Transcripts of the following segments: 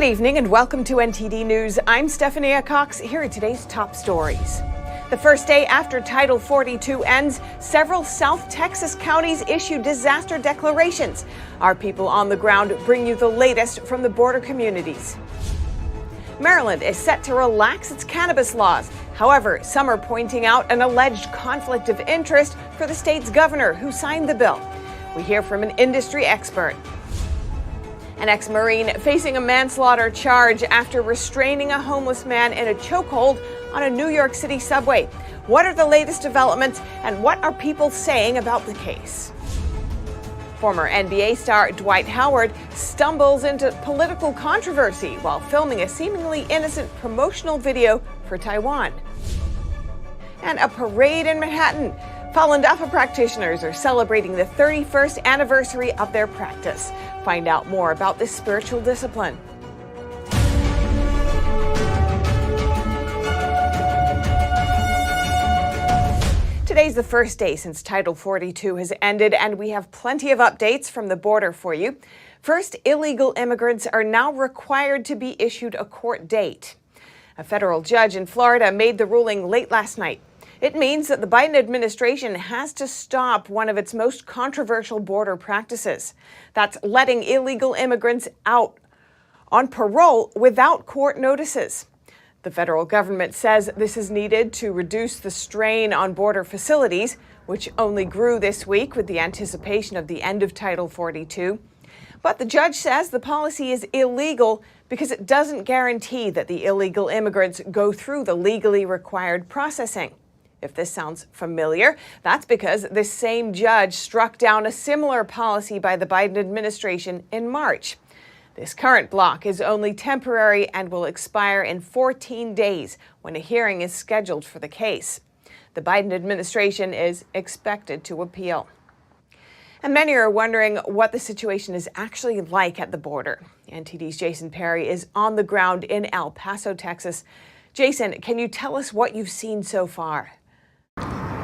Good evening and welcome to NTD News. I'm Stephanie Cox. Here are today's top stories. The first day after Title 42 ends, several South Texas counties issued disaster declarations. Our people on the ground bring you the latest from the border communities. Maryland is set to relax its cannabis laws. However, some are pointing out an alleged conflict of interest for the state's governor who signed the bill. We hear from an industry expert. An ex-Marine facing a manslaughter charge after restraining a homeless man in a chokehold on a New York City subway. What are the latest developments and what are people saying about the case? Former NBA star Dwight Howard stumbles into political controversy while filming a seemingly innocent promotional video for Taiwan. And a parade in Manhattan. Falun Dafa practitioners are celebrating the 31st anniversary of their practice. Find out more about this spiritual discipline. Today's the first day since Title 42 has ended, and we have plenty of updates from the border for you. First, illegal immigrants are now required to be issued a court date. A federal judge in Florida made the ruling late last night. It means that the Biden administration has to stop one of its most controversial border practices. That's letting illegal immigrants out on parole without court notices. The federal government says this is needed to reduce the strain on border facilities, which only grew this week with the anticipation of the end of Title 42. But the judge says the policy is illegal because it doesn't guarantee that the illegal immigrants go through the legally required processing. If this sounds familiar, that's because this same judge struck down a similar policy by the Biden administration in March. This current block is only temporary and will expire in 14 days when a hearing is scheduled for the case. The Biden administration is expected to appeal. And many are wondering what the situation is actually like at the border. NTD's Jason Perry is on the ground in El Paso, Texas. Jason, can you tell us what you've seen so far?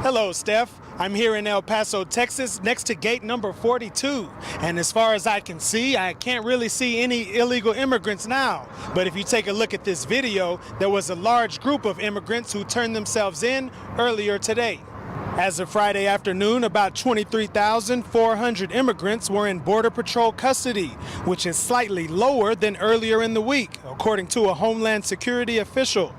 Hello, Steph. I'm here in El Paso, Texas, next to gate number 42. And as far as I can see, I can't really see any illegal immigrants now. But if you take a look at this video, there was a large group of immigrants who turned themselves in earlier today. As of Friday afternoon, about 23,400 immigrants were in Border Patrol custody, which is slightly lower than earlier in the week, according to a Homeland Security official.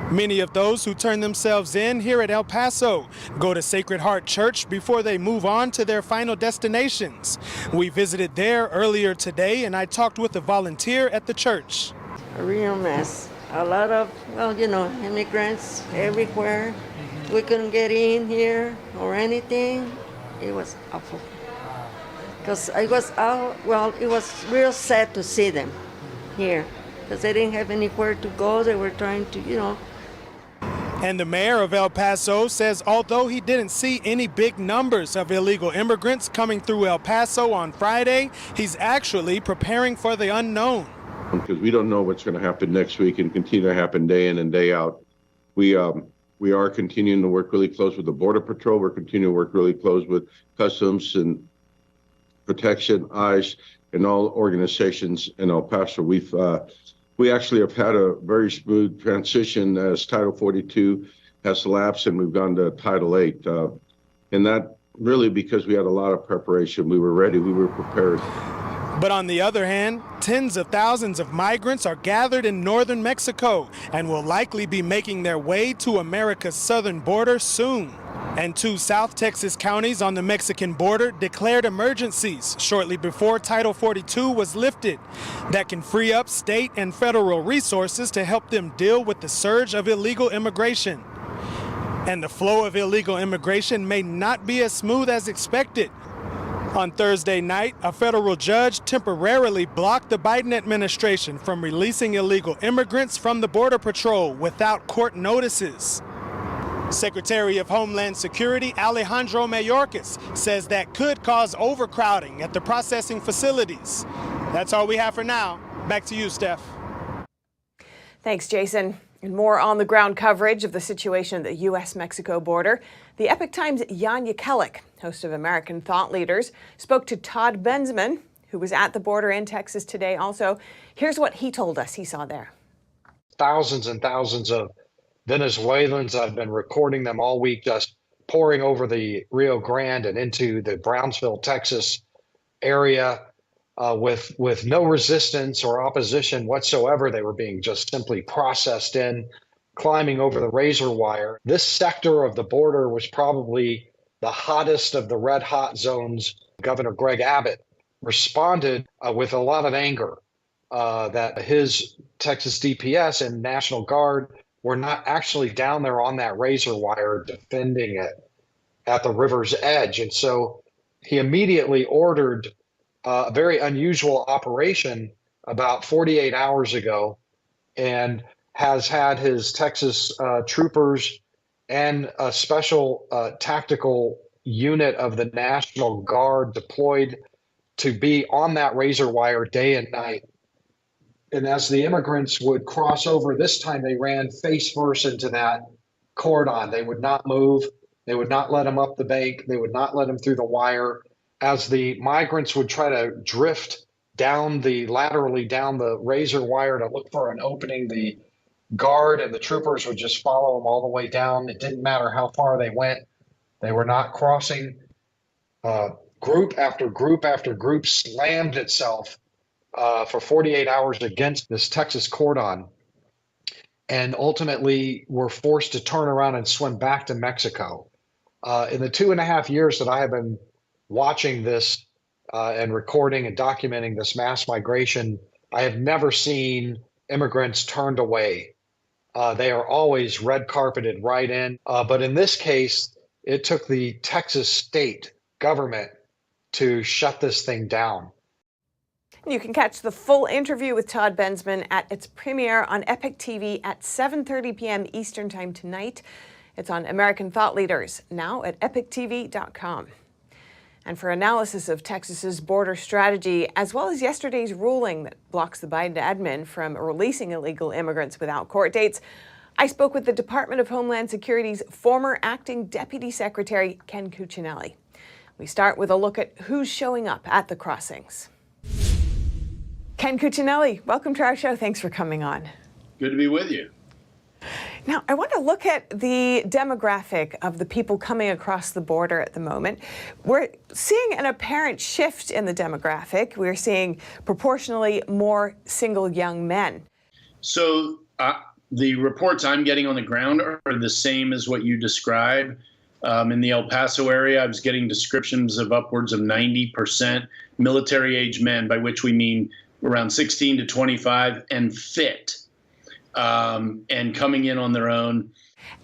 Many of those who turn themselves in here at El Paso go to Sacred Heart Church before they move on to their final destinations. We visited there earlier today, and I talked with a volunteer at the church. A real mess. A lot of, immigrants everywhere. We couldn't get in here or anything. It was awful. Because it was real sad to see them here. Because they didn't have anywhere to go. They were trying to, And the mayor of El Paso says although he didn't see any big numbers of illegal immigrants coming through El Paso on Friday, he's actually preparing for the unknown. Because we don't know what's going to happen next week and continue to happen day in and day out. We are continuing to work really close with the Border Patrol. We're continuing to work really close with Customs and Protection, ICE, and all organizations in El Paso. We actually have had a very smooth transition as Title 42 has lapsed and we've gone to Title 8. And that really because we had a lot of preparation. We were ready, we were prepared. But on the other hand, tens of thousands of migrants are gathered in northern Mexico and will likely be making their way to America's southern border soon. And 2 South Texas counties on the Mexican border declared emergencies shortly before Title 42 was lifted that can free up state and federal resources to help them deal with the surge of illegal immigration. And the flow of illegal immigration may not be as smooth as expected. On Thursday night, a federal judge temporarily blocked the Biden administration from releasing illegal immigrants from the Border Patrol without court notices. Secretary of Homeland Security Alejandro Mayorkas says that could cause overcrowding at the processing facilities. That's all we have for now. Back to you, Steph. Thanks, Jason. And more on-the-ground coverage of the situation at the U.S.-Mexico border. The Epoch Times' Jan Jekielek, host of American Thought Leaders, spoke to Todd Bensman. who was at the border in Texas today also. Here's what he told us he saw there. Thousands and thousands of Venezuelans. I've been recording them all week, just pouring over the Rio Grande and into the Brownsville, Texas area with no resistance or opposition whatsoever. They were being just simply processed in, climbing over the razor wire. This sector of the border was probably the hottest of the red hot zones. Governor Greg Abbott responded with a lot of anger that his Texas DPS and National Guard were not actually down there on that razor wire defending it at the river's edge. And so he immediately ordered a very unusual operation about 48 hours ago, and has had his Texas troopers and a special tactical unit of the National Guard deployed to be on that razor wire day and night. And as the immigrants would cross over, this time they ran face first into that cordon. They would not move. They would not let them up the bank. They would not let them through the wire. As the migrants would try to drift laterally down the razor wire to look for an opening, the guard and the troopers would just follow them all the way down. It didn't matter how far they went. They were not crossing. Group after group after group slammed itself for 48 hours against this Texas cordon, and ultimately were forced to turn around and swim back to Mexico. In the 2.5 years that I have been watching this and recording and documenting this mass migration, I have never seen immigrants turned away. They are always red carpeted right in. But in this case, it took the Texas state government to shut this thing down. You can catch the full interview with Todd Bensman at its premiere on Epic TV at 7:30 p.m. Eastern Time tonight. It's on American Thought Leaders, now at epictv.com. And for analysis of Texas's border strategy, as well as yesterday's ruling that blocks the Biden admin from releasing illegal immigrants without court dates, I spoke with the Department of Homeland Security's former acting Deputy Secretary, Ken Cuccinelli. We start with a look at who's showing up at the crossings. Ken Cuccinelli, welcome to our show. Thanks for coming on. Good to be with you. Now, I want to look at the demographic of the people coming across the border at the moment. We're seeing an apparent shift in the demographic. We're seeing proportionally more single young men. So the reports I'm getting on the ground are the same as what you described. In the El Paso area, I was getting descriptions of upwards of 90% military-age men, by which we mean around 16 to 25 and fit, and coming in on their own.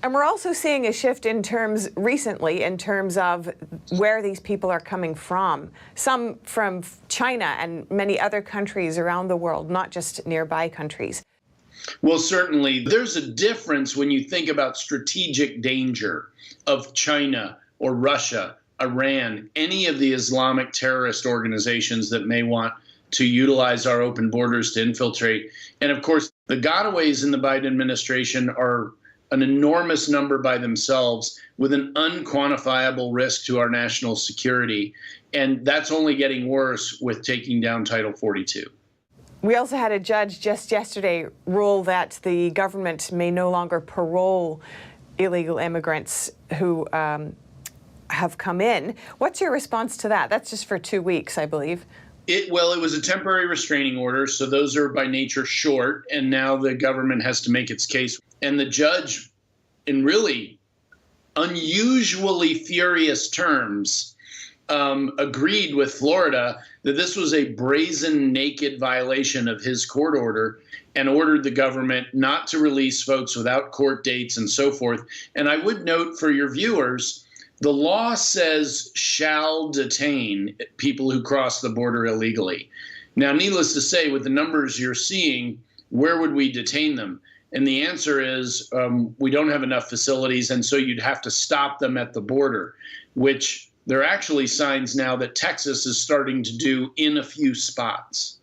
And we're also seeing a shift recently in terms of where these people are coming from. Some from China and many other countries around the world, not just nearby countries. Well, certainly there's a difference when you think about strategic danger of China or Russia, Iran, any of the Islamic terrorist organizations that may want to utilize our open borders to infiltrate. And of course, the gotaways in the Biden administration are an enormous number by themselves with an unquantifiable risk to our national security. And that's only getting worse with taking down Title 42. We also had a judge just yesterday rule that the government may no longer parole illegal immigrants who have come in. What's your response to that? That's just for 2 weeks, I believe. It was a temporary restraining order, so those are by nature short, and now the government has to make its case. And the judge, in really unusually furious terms, agreed with Florida that this was a brazen, naked violation of his court order, and ordered the government not to release folks without court dates and so forth. And I would note for your viewers, the law says shall detain people who cross the border illegally. Now, needless to say, with the numbers you're seeing, where would we detain them? And the answer is we don't have enough facilities, and so you'd have to stop them at the border, which there are actually signs now that Texas is starting to do in a few spots.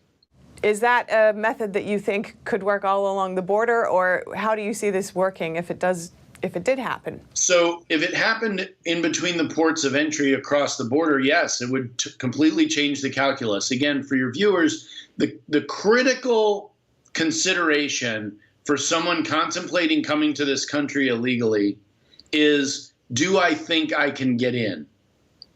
Is that a method that you think could work all along the border, or how do you see this working if it does if it did happen? So if it happened in between the ports of entry across the border, yes, it would completely change the calculus. Again, for your viewers, the critical consideration for someone contemplating coming to this country illegally is, do I think I can get in?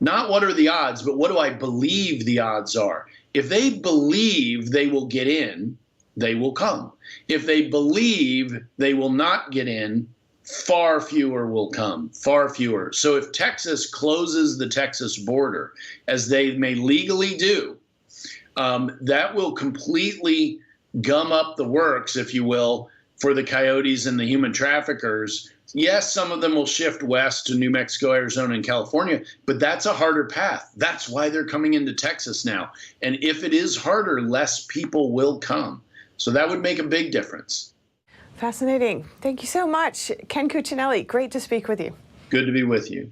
Not what are the odds, but what do I believe the odds are? If they believe they will get in, they will come. If they believe they will not get in, far fewer will come, far fewer. So if Texas closes the Texas border, as they may legally do, that will completely gum up the works, if you will, for the coyotes and the human traffickers. Yes, some of them will shift west to New Mexico, Arizona, and California, but that's a harder path. That's why they're coming into Texas now. And if it is harder, less people will come. So that would make a big difference. Fascinating. Thank you so much, Ken Cuccinelli. Great to speak with you. Good to be with you.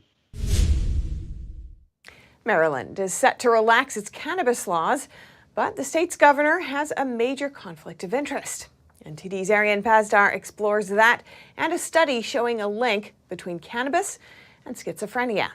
Maryland is set to relax its cannabis laws, but the state's governor has a major conflict of interest. NTD's Ariane Pazdar explores that and a study showing a link between cannabis and schizophrenia.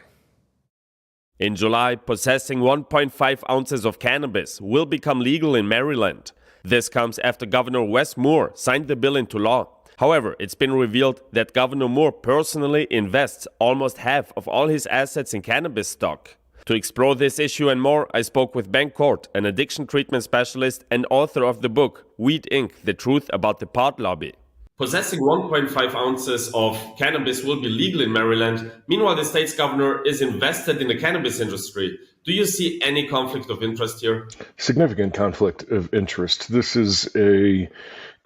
In July, possessing 1.5 ounces of cannabis will become legal in Maryland. This comes after Governor Wes Moore signed the bill into law. However, it's been revealed that Governor Moore personally invests almost half of all his assets in cannabis stock. To explore this issue and more, I spoke with Ben Court, an addiction treatment specialist and author of the book Weed Inc. The Truth About the Pot Lobby. Possessing 1.5 ounces of cannabis will be legal in Maryland. Meanwhile, the state's governor is invested in the cannabis industry. Do you see any conflict of interest here? Significant conflict of interest. This is a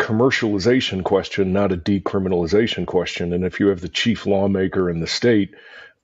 commercialization question, not a decriminalization question. And if you have the chief lawmaker in the state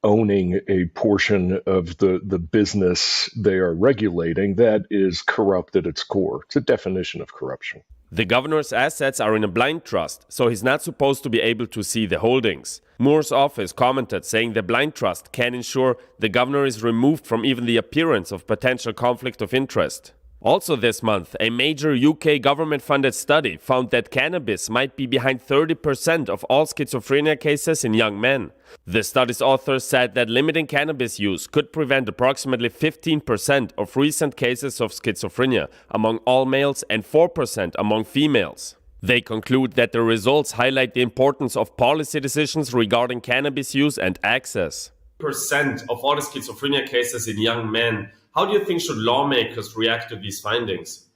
owning a portion of the business they are regulating, that is corrupt at its core. It's a definition of corruption. The governor's assets are in a blind trust, so he's not supposed to be able to see the holdings. Moore's office commented, saying the blind trust can ensure the governor is removed from even the appearance of potential conflict of interest. Also this month, a major UK government-funded study found that cannabis might be behind 30% of all schizophrenia cases in young men. The study's authors said that limiting cannabis use could prevent approximately 15% of recent cases of schizophrenia among all males and 4% among females. They conclude that the results highlight the importance of policy decisions regarding cannabis use and access. Percent of all the schizophrenia cases in young men. How do you think should lawmakers react to these findings?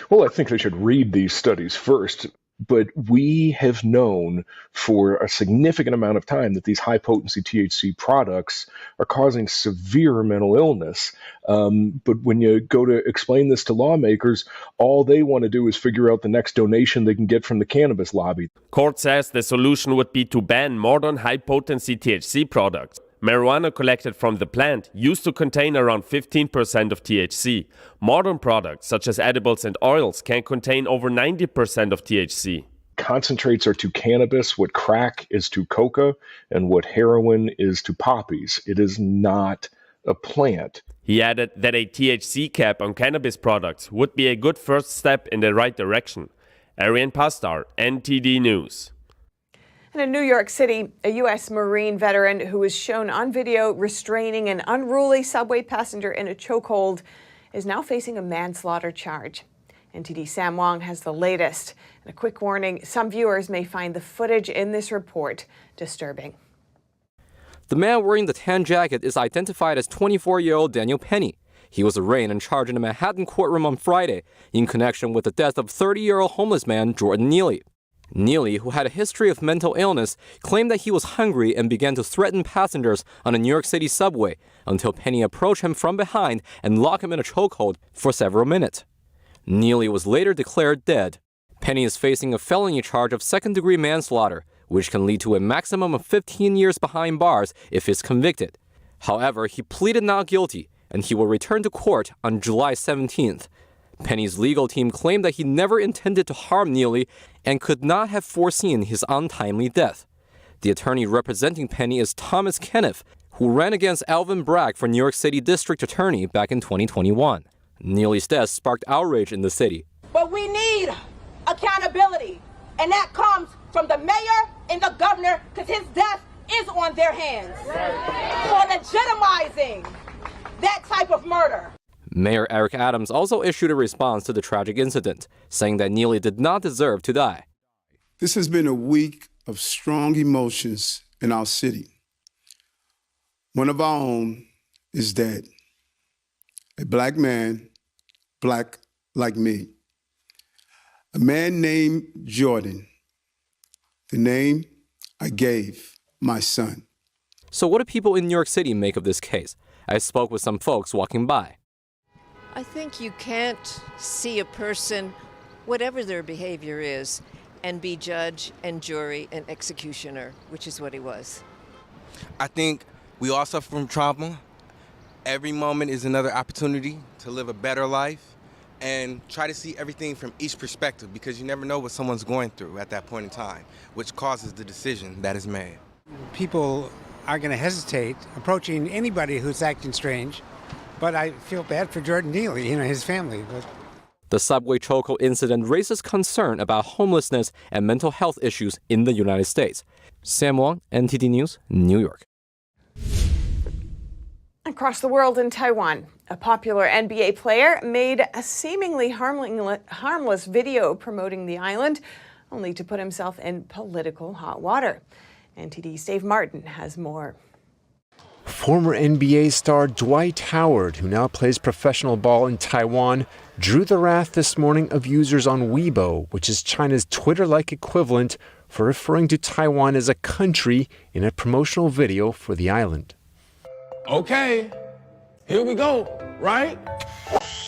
Well, I think they should read these studies first. But we have known for a significant amount of time that these high-potency THC products are causing severe mental illness. But when you go to explain this to lawmakers, all they want to do is figure out the next donation they can get from the cannabis lobby. Court says the solution would be to ban modern high-potency THC products. Marijuana collected from the plant used to contain around 15% of THC. Modern products, such as edibles and oils, can contain over 90% of THC. Concentrates are to cannabis what crack is to coca and what heroin is to poppies. It is not a plant. He added that a THC cap on cannabis products would be a good first step in the right direction. Ariane Pazdar, NTD News. And in New York City, a U.S. Marine veteran who was shown on video restraining an unruly subway passenger in a chokehold is now facing a manslaughter charge. NTD Sam Wong has the latest. And a quick warning, some viewers may find the footage in this report disturbing. The man wearing the tan jacket is identified as 24-year-old Daniel Penny. He was arraigned and charged in a Manhattan courtroom on Friday in connection with the death of 30-year-old homeless man Jordan Neely. Neely, who had a history of mental illness, claimed that he was hungry and began to threaten passengers on a New York City subway until Penny approached him from behind and locked him in a chokehold for several minutes. Neely was later declared dead. Penny is facing a felony charge of second-degree manslaughter, which can lead to a maximum of 15 years behind bars if he's convicted. However, he pleaded not guilty, and he will return to court on July 17th. Penny's legal team claimed that he never intended to harm Neely and could not have foreseen his untimely death. The attorney representing Penny is Thomas Kenneth, who ran against Alvin Bragg for New York City District Attorney back in 2021. Neely's death sparked outrage in the city. But we need accountability. And that comes from the mayor and the governor, because his death is on their hands for legitimizing that type of murder. Mayor Eric Adams also issued a response to the tragic incident, saying that Neely did not deserve to die. This has been a week of strong emotions in our city. One of our own is dead. A black man, black like me. A man named Jordan, the name I gave my son. So what do people in New York City make of this case? I spoke with some folks walking by. I think you can't see a person, whatever their behavior is, and be judge and jury and executioner, which is what he was. I think we all suffer from trauma. Every moment is another opportunity to live a better life and try to see everything from each perspective, because you never know what someone's going through at that point in time, which causes the decision that is made. People are going to hesitate approaching anybody who's acting strange, but I feel bad for Jordan Neely, his family. The subway chokehold incident raises concern about homelessness and mental health issues in the United States. Sam Wong, NTD News, New York. Across the world in Taiwan, a popular NBA player made a seemingly harmless video promoting the island, only to put himself in political hot water. NTD's Dave Martin has more. Former NBA star Dwight Howard, who now plays professional ball in Taiwan, drew the wrath this morning of users on Weibo, which is China's Twitter-like equivalent for referring to Taiwan as a country in a promotional video for the island. Okay, here we go, right?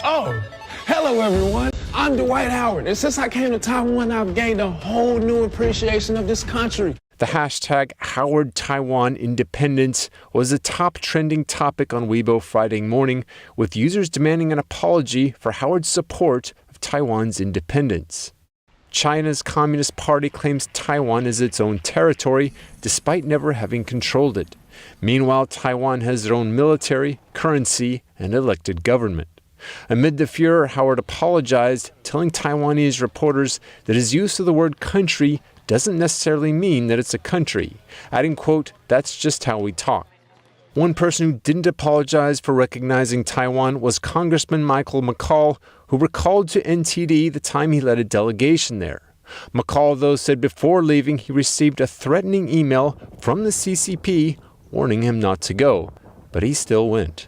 Oh, hello everyone. I'm Dwight Howard, and since I came to Taiwan, I've gained a whole new appreciation of this country. The hashtag #HowardTaiwanIndependence was the top trending topic on Weibo Friday morning, with users demanding an apology for Howard's support of Taiwan's independence. China's Communist Party claims Taiwan is its own territory, despite never having controlled it. Meanwhile, Taiwan has their own military, currency, and elected government. Amid the furor, Howard apologized, telling Taiwanese reporters that his use of the word country doesn't necessarily mean that it's a country, adding, quote, "That's just how we talk." One person who didn't apologize for recognizing Taiwan was Congressman Michael McCall, who recalled to NTD the time he led a delegation there. McCall, though, said before leaving he received a threatening email from the CCP warning him not to go, but he still went.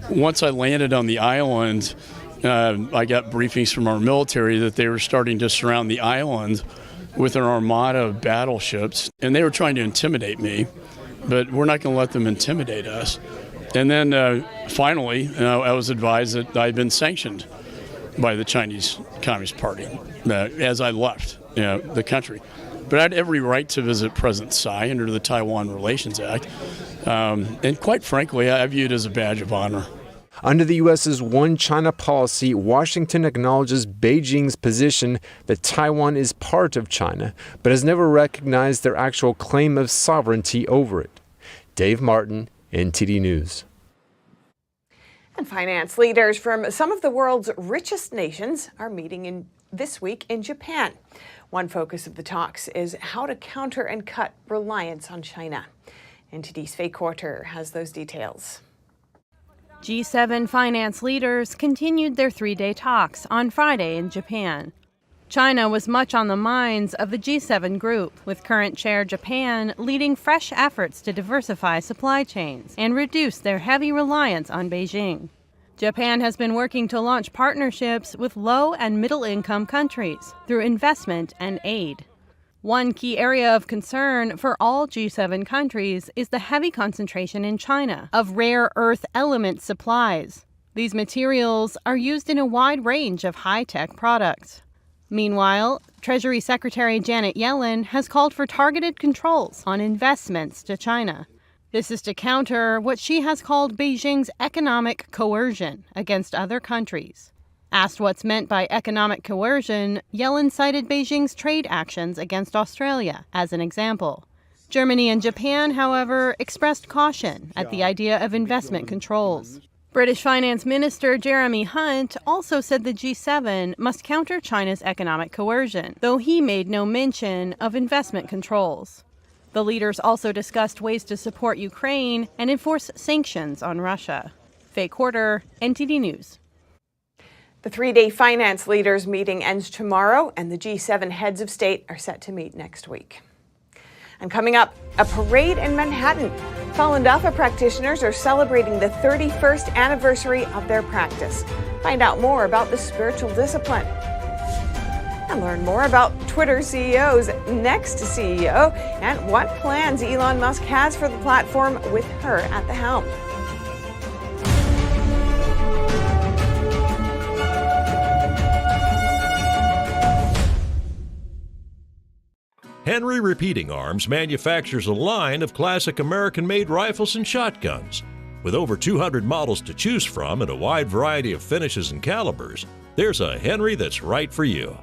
Once I landed on the island, I got briefings from our military that they were starting to surround the island with an armada of battleships, and they were trying to intimidate me, but we're not going to let them intimidate us. And then finally, I was advised that I'd been sanctioned by the Chinese Communist Party as I left the country. But I had every right to visit President Tsai under the Taiwan Relations Act. And quite frankly, I view it as a badge of honor. Under the U.S.'s One China policy, Washington acknowledges Beijing's position that Taiwan is part of China, but has never recognized their actual claim of sovereignty over it. Dave Martin, NTD News. And finance leaders from some of the world's richest nations are meeting this week in Japan. One focus of the talks is how to counter and cut reliance on China. NTD's Faye Quarter has those details. G7 finance leaders continued their three-day talks on Friday in Japan. China was much on the minds of the G7 group, with current chair Japan leading fresh efforts to diversify supply chains and reduce their heavy reliance on Beijing. Japan has been working to launch partnerships with low and middle-income countries through investment and aid. One key area of concern for all G7 countries is the heavy concentration in China of rare earth element supplies. These materials are used in a wide range of high-tech products. Meanwhile, Treasury Secretary Janet Yellen has called for targeted controls on investments to China. This is to counter what she has called Beijing's economic coercion against other countries. Asked what's meant by economic coercion, Yellen cited Beijing's trade actions against Australia as an example. Germany and Japan, however, expressed caution at the idea of investment controls. British Finance Minister Jeremy Hunt also said the G7 must counter China's economic coercion, though he made no mention of investment controls. The leaders also discussed ways to support Ukraine and enforce sanctions on Russia. Faye Quarter, NTD News. The three-day finance leaders meeting ends tomorrow, and the G7 heads of state are set to meet next week. And coming up, a parade in Manhattan. Falun Dafa practitioners are celebrating the 31st anniversary of their practice. Find out more about the spiritual discipline. And learn more about Twitter CEO's next CEO and what plans Elon Musk has for the platform with her at the helm. Henry Repeating Arms manufactures a line of classic American-made rifles and shotguns. With over 200 models to choose from and a wide variety of finishes and calibers, there's a Henry that's right for you.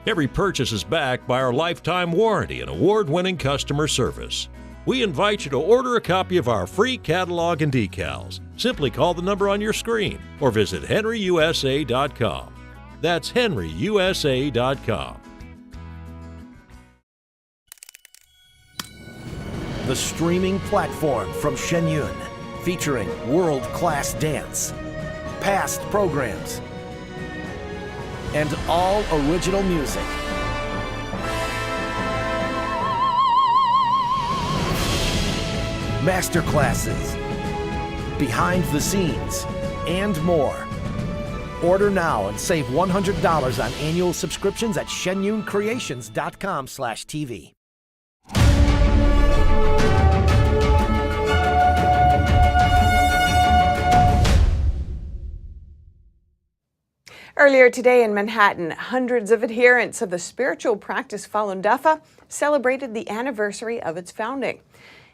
Every purchase is backed by our lifetime warranty and award-winning customer service. We invite you to order a copy of our free catalog and decals. Simply call the number on your screen or visit henryusa.com. That's henryusa.com. The streaming platform from Shen Yun, featuring world-class dance, past programs, and all original music. Masterclasses, behind the scenes, and more. Order now and save $100 on annual subscriptions at shenyuncreations.com/TV. Earlier today in Manhattan, hundreds of adherents of the spiritual practice Falun Dafa celebrated the anniversary of its founding.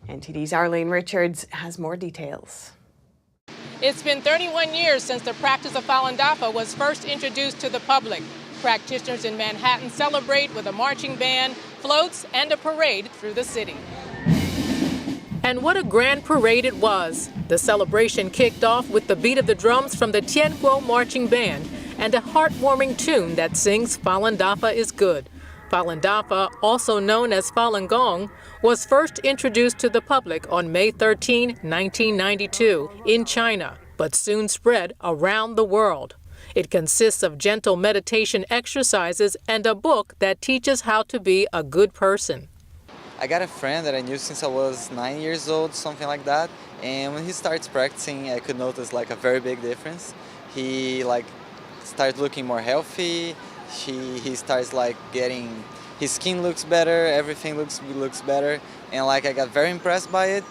NTD's Arlene Richards has more details. It's been 31 years since the practice of Falun Dafa was first introduced to the public. Practitioners in Manhattan celebrate with a marching band, floats, and a parade through the city. And what a grand parade it was. The celebration kicked off with the beat of the drums from the Tien Guo Marching Band and a heartwarming tune that sings Falun Dafa is good. Falun Dafa, also known as Falun Gong, was first introduced to the public on May 13, 1992, in China, but soon spread around the world. It consists of gentle meditation exercises and a book that teaches how to be a good person. I got a friend that I knew since I was 9 years old, something like that, and when he starts practicing, I could notice a very big difference. He starts looking more healthy. He starts getting, his skin looks better, everything looks better, and I got very impressed by it.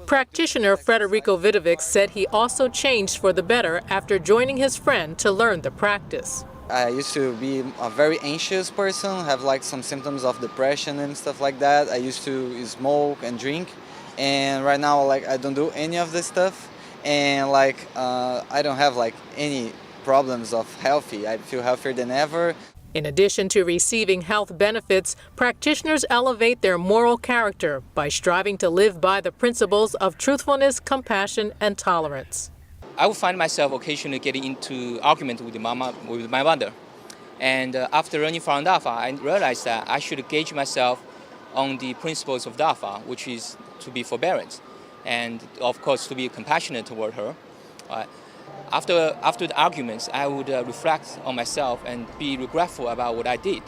Practitioner Federico Vidovic said he also changed for the better after joining his friend to learn the practice. I used to be a very anxious person, have some symptoms of depression and stuff like that. I used to smoke and drink, and right now I don't do any of this stuff, and I don't have any problems of healthy. I feel healthier than ever. In addition to receiving health benefits, practitioners elevate their moral character by striving to live by the principles of truthfulness, compassion, and tolerance. I would find myself occasionally getting into argument with my mother. And after learning from Dafa, I realized that I should gauge myself on the principles of Dafa, which is to be forbearance, and of course to be compassionate toward her. After the arguments, I would reflect on myself and be regretful about what I did.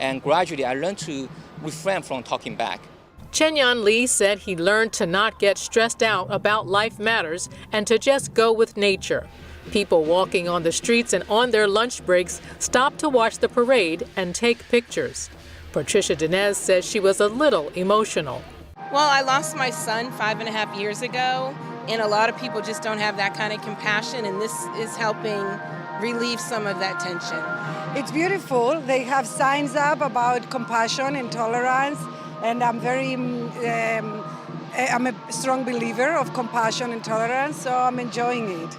And gradually, I learned to refrain from talking back. Chen-Yan Lee said he learned to not get stressed out about life matters and to just go with nature. People walking on the streets and on their lunch breaks stopped to watch the parade and take pictures. Patricia Dinez says she was a little emotional. Well, I lost my son 5.5 years ago, and a lot of people just don't have that kind of compassion, and this is helping relieve some of that tension. It's beautiful. They have signs up about compassion and tolerance, and I'm a strong believer of compassion and tolerance, so I'm enjoying it.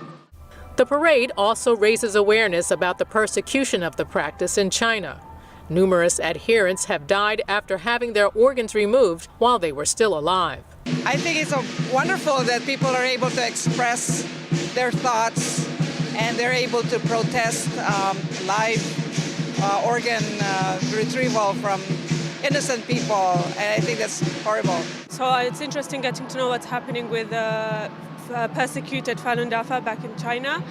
The parade also raises awareness about the persecution of the practice in China. Numerous adherents have died after having their organs removed while they were still alive. I think it's wonderful that people are able to express their thoughts, and they're able to protest live organ retrieval from innocent people, and I think that's horrible. So it's interesting getting to know what's happening with persecuted Falun Dafa back in China.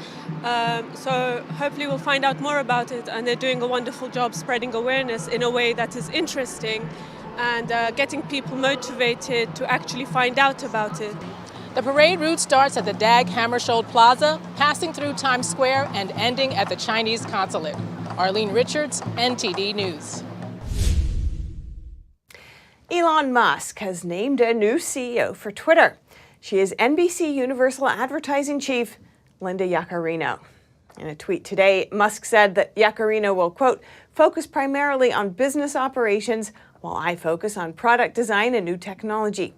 So hopefully we'll find out more about it, and they're doing a wonderful job spreading awareness in a way that is interesting and getting people motivated to actually find out about it. The parade route starts at the Dag Hammarskjöld Plaza, passing through Times Square and ending at the Chinese consulate. Arlene Richards, NTD News. Elon Musk has named a new CEO for Twitter. She is NBC Universal Advertising Chief Linda Yaccarino. In a tweet today, Musk said that Yaccarino will, quote, focus primarily on business operations while I focus on product design and new technology.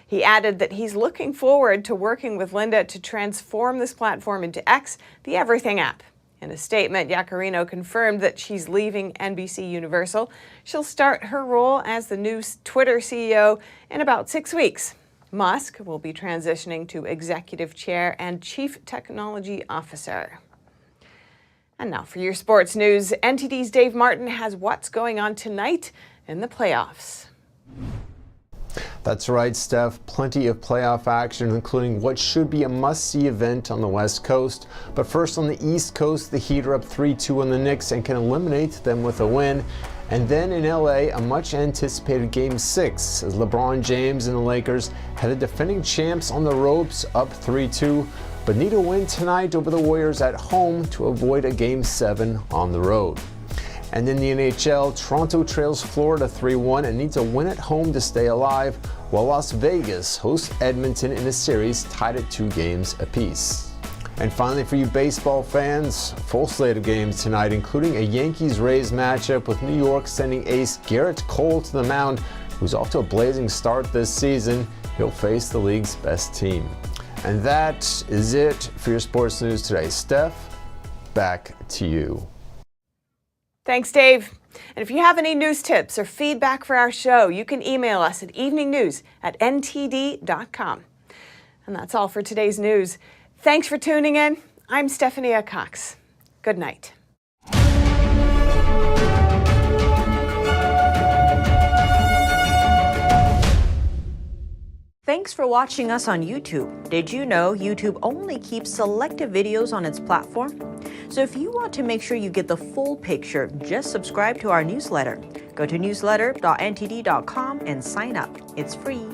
He added that he's looking forward to working with Linda to transform this platform into X, the Everything app. In a statement, Yaccarino confirmed that she's leaving NBC Universal. She'll start her role as the new Twitter CEO in about 6 weeks. Musk will be transitioning to Executive Chair and Chief Technology Officer. And now for your sports news, NTD's Dave Martin has what's going on tonight in the playoffs. That's right, Steph. Plenty of playoff action, including what should be a must-see event on the West Coast. But first on the East Coast, the Heat are up 3-2 on the Knicks and can eliminate them with a win. And then in LA, a much-anticipated Game 6 as LeBron James and the Lakers headed defending champs on the ropes up 3-2, but need a win tonight over the Warriors at home to avoid a Game 7 on the road. And in the NHL, Toronto trails Florida 3-1 and needs a win at home to stay alive, while Las Vegas hosts Edmonton in a series tied at 2 games apiece. And finally, for you baseball fans, full slate of games tonight, including a Yankees-Rays matchup with New York sending ace Garrett Cole to the mound, who's off to a blazing start this season. He'll face the league's best team. And that is it for your sports news today. Steph, back to you. Thanks, Dave. And if you have any news tips or feedback for our show, you can email us at eveningnews@ntd.com. And that's all for today's news. Thanks for tuning in. I'm Stephanie Cox. Good night. Thanks for watching us on YouTube. Did you know YouTube only keeps selected videos on its platform? So if you want to make sure you get the full picture, just subscribe to our newsletter. Go to newsletter.ntd.com and sign up. It's free.